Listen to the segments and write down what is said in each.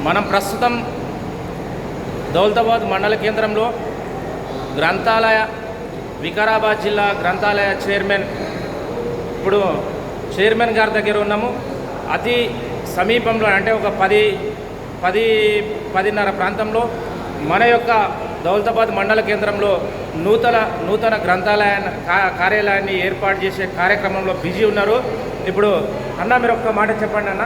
మనం ప్రస్తుతం దౌలతాబాద్ మండల కేంద్రంలో గ్రంథాలయ వికారాబాద్ జిల్లా గ్రంథాలయ చైర్మన్ గారి దగ్గర ఉన్నాము. అతి సమీపంలో అంటే ఒక 10-10:30 ప్రాంతంలో మన యొక్క దౌలతాబాద్ మండల కేంద్రంలో నూతన గ్రంథాలయ కార్యాలయాన్ని ఏర్పాటు చేసే కార్యక్రమంలో బిజీ ఉన్నారు. ఇప్పుడు అన్న మీరు ఒక్క మాట చెప్పండి అన్న,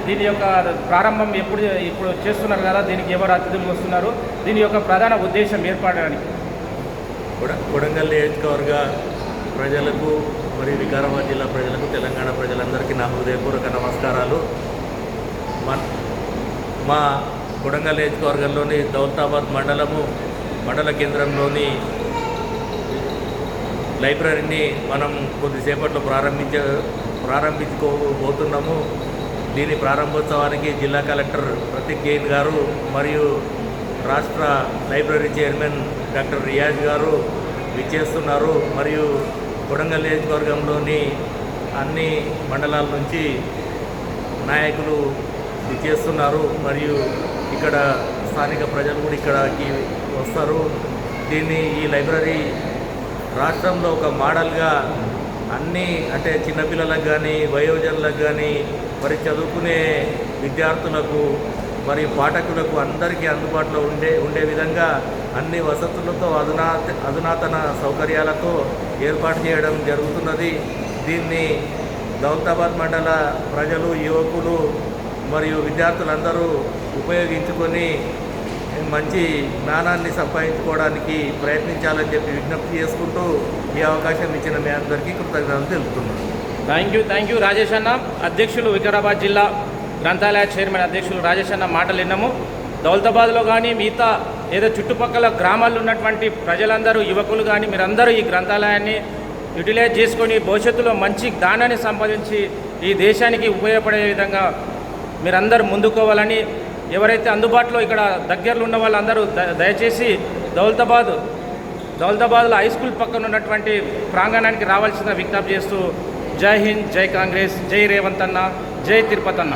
దీని యొక్క ప్రారంభం ఇప్పుడు చేస్తున్నారు కదా, దీనికి ఎవరు అతిథులు వస్తున్నారు, దీని యొక్క ప్రధాన ఉద్దేశం ఏర్పడడానికి? కొడంగల్ నియోజకవర్గ ప్రజలకు మరియు వికారాబాద్ జిల్లా ప్రజలకు, తెలంగాణ ప్రజలందరికీ నా హృదయపూర్వక నమస్కారాలు. మా కొడంగల్ నియోజకవర్గంలోని దౌలతాబాద్ మండల కేంద్రంలోని లైబ్రరీని మనం కొద్దిసేపట్లో ప్రారంభించుకోబోతున్నాము. దీని ప్రారంభోత్సవానికి జిల్లా కలెక్టర్ ప్రతీక్ జైన్ గారు మరియు రాష్ట్ర లైబ్రరీ చైర్మన్ డాక్టర్ రియాజ్ గారు విచ్చేస్తున్నారు. మరియు కొడంగల్ నియోజకవర్గంలోని అన్ని మండలాల నుంచి నాయకులు విచ్చేస్తున్నారు. మరియు ఇక్కడ స్థానిక ప్రజలు కూడా ఇక్కడికి వస్తారు. ఈ లైబ్రరీ రాష్ట్రంలో ఒక మోడల్గా అన్నీ అంటే చిన్నపిల్లలకు కానీ వయోజనులకు కానీ మరి చదువుకునే విద్యార్థులకు మరియు పాఠకులకు అందరికీ అందుబాటులో ఉండే విధంగా అన్ని వసతులతో అధునాతన సౌకర్యాలతో ఏర్పాటు చేయడం జరుగుతున్నది. దీన్ని దౌలతాబాద్ మండల ప్రజలు, యువకులు మరియు విద్యార్థులందరూ ఉపయోగించుకొని మంచి జ్ఞానాన్ని సంపాదించుకోవడానికి ప్రయత్నించాలని చెప్పి విజ్ఞప్తి చేసుకుంటూ ఈ అవకాశం ఇచ్చిన మీ అందరికీ కృతజ్ఞతలు తెలుపుతున్నాను. థ్యాంక్ యూ రాజేష్ అన్న. అధ్యక్షులు వికారాబాద్ జిల్లా గ్రంథాలయ చైర్మన్ అధ్యక్షులు రాజేష్ అన్న మాటలు విన్నాము. దౌలతాబాద్లో కానీ మిగతా ఏదో చుట్టుపక్కల గ్రామాల్లో ఉన్నటువంటి ప్రజలందరూ, యువకులు కానీ మీరందరూ ఈ గ్రంథాలయాన్ని యూటిలైజ్ చేసుకొని భవిష్యత్తులో మంచి జ్ఞానాన్ని సంపాదించి ఈ దేశానికి ఉపయోగపడే విధంగా మీరందరూ ముందుకోవాలని, ఎవరైతే అందుబాటులో ఇక్కడ దగ్గరలో ఉన్న వాళ్ళందరూ దయచేసి దౌలతాబాద్లో హై స్కూల్ పక్కన ఉన్నటువంటి ప్రాంగణానికి రావాల్సిన విజ్ఞప్తి చేస్తూ జై హింద్, జై కాంగ్రెస్, జై రేవంత్ అన్న, జై తిరుపతి అన్న.